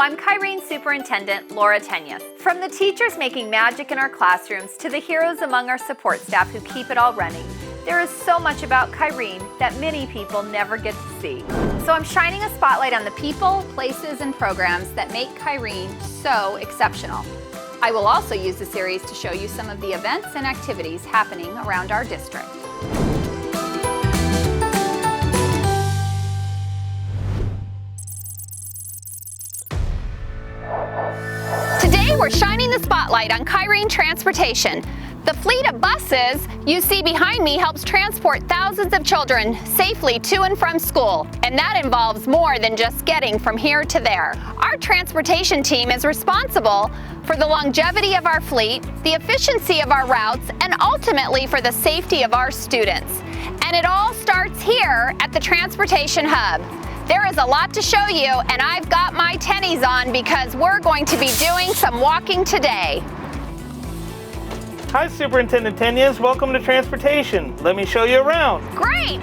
I'm Kyrene Superintendent Laura Tenyas. From the teachers making magic in our classrooms to the heroes among our support staff who keep it all running, there is so much about Kyrene that many people never get to see. So I'm shining a spotlight on the people, places, and programs that make Kyrene so exceptional. I will also use the series to show you some of the events and activities happening around our district. Today we're shining the spotlight on Kyrene Transportation. The fleet of buses you see behind me helps transport thousands of children safely to and from school, and that involves more than just getting from here to there. Our transportation team is responsible for the longevity of our fleet, the efficiency of our routes, and ultimately for the safety of our students. And it all starts here at the Transportation Hub. There is a lot to show you, and I've got my tennies on because we're going to be doing some walking today. Hi, Superintendent Tenyas. Welcome to Transportation. Let me show you around. Great!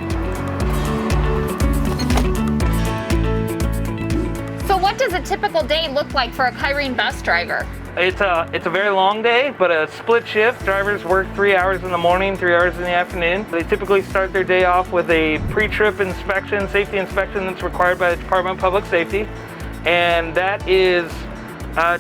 So what does a typical day look like for a Kyrene bus driver? It's a very long day, but a split shift. Drivers work 3 hours in the morning, 3 hours in the afternoon. They typically start their day off with a pre-trip inspection, safety inspection that's required by the Department of Public Safety. And that is,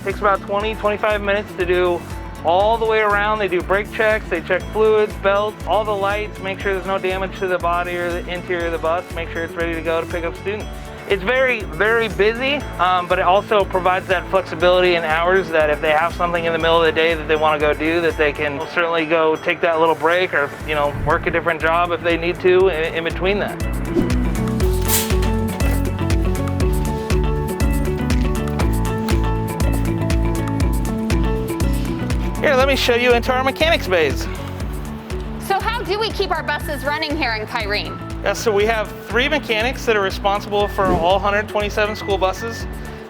takes about 20-25 minutes to do all the way around. They do brake checks, they check fluids, belts, all the lights, make sure there's no damage to the body or the interior of the bus, make sure it's ready to go to pick up students. It's very, very busy, but it also provides that flexibility in hours that if they have something in the middle of the day that they want to go do, that they can certainly go take that little break or, work a different job if they need to in between that. Here, let me show you into our mechanics bays. So how do we keep our buses running here in Kyrene? Yes, so we have 3 mechanics that are responsible for all 127 school buses.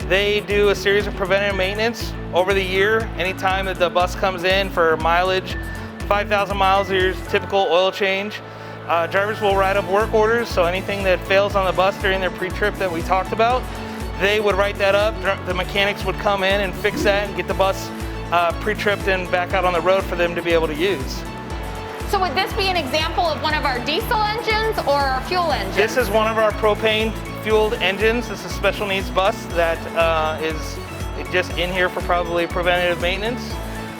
They do a series of preventative maintenance over the year. Anytime that the bus comes in for mileage, 5,000 miles is typical oil change. Drivers will write up work orders, so anything that fails on the bus during their pre-trip that we talked about, they would write that up. The mechanics would come in and fix that and get the bus pre-tripped and back out on the road for them to be able to use. So would this be an example of one of our diesel engines or our fuel engines? This is one of our propane fueled engines. This is a special needs bus that is just in here for probably preventative maintenance.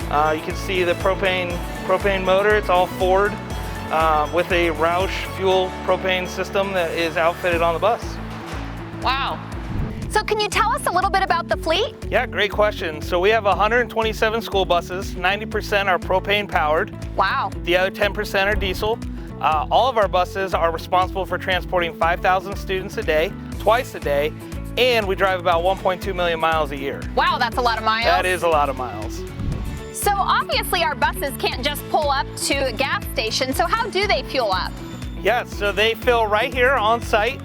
You can see the propane motor. It's all Ford with a Roush fuel propane system that is outfitted on the bus. Wow. So can you tell us a little bit about the fleet? Yeah, great question. So we have 127 school buses. 90% are propane powered. Wow. The other 10% are diesel. All of our buses are responsible for transporting 5,000 students a day, twice a day, and we drive about 1.2 million miles a year. Wow, that's a lot of miles. That is a lot of miles. So obviously our buses can't just pull up to a gas station, so how do they fuel up? Yeah, so they fill right here on site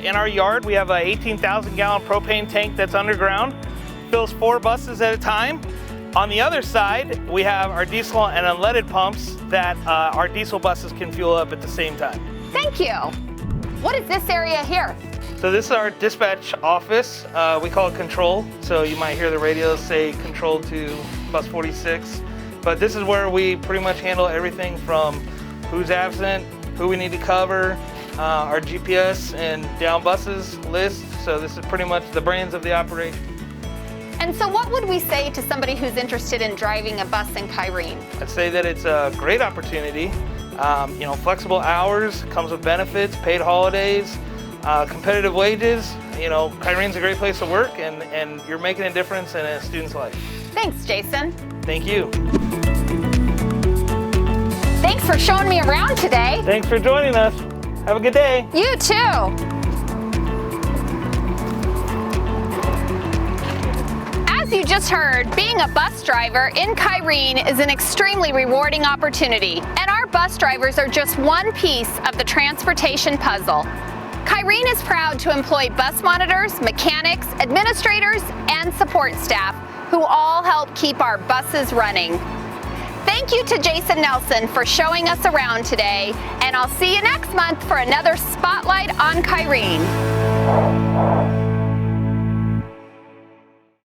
in our yard. We have a 18,000 gallon propane tank that's underground. Fills 4 buses at a time. On the other side, we have our diesel and unleaded pumps that our diesel buses can fuel up at the same time. Thank you. What is this area here? So this is our dispatch office. We call it control. So you might hear the radios say control to bus 46. But this is where we pretty much handle everything from who's absent, who we need to cover, our GPS and down buses list. So this is pretty much the brains of the operation. And so what would we say to somebody who's interested in driving a bus in Kyrene? I'd say that it's a great opportunity. Flexible hours, comes with benefits, paid holidays, competitive wages. Kyrene's a great place to work and you're making a difference in a student's life. Thanks, Jason. Thank you. Thanks for showing me around today. Thanks for joining us. Have a good day. You too. As you just heard, being a bus driver in Kyrene is an extremely rewarding opportunity, and our bus drivers are just one piece of the transportation puzzle. Kyrene is proud to employ bus monitors, mechanics, administrators, and support staff who all help keep our buses running. Thank you to Jason Nelson for showing us around today, and I'll see you next month for another Spotlight on Kyrene.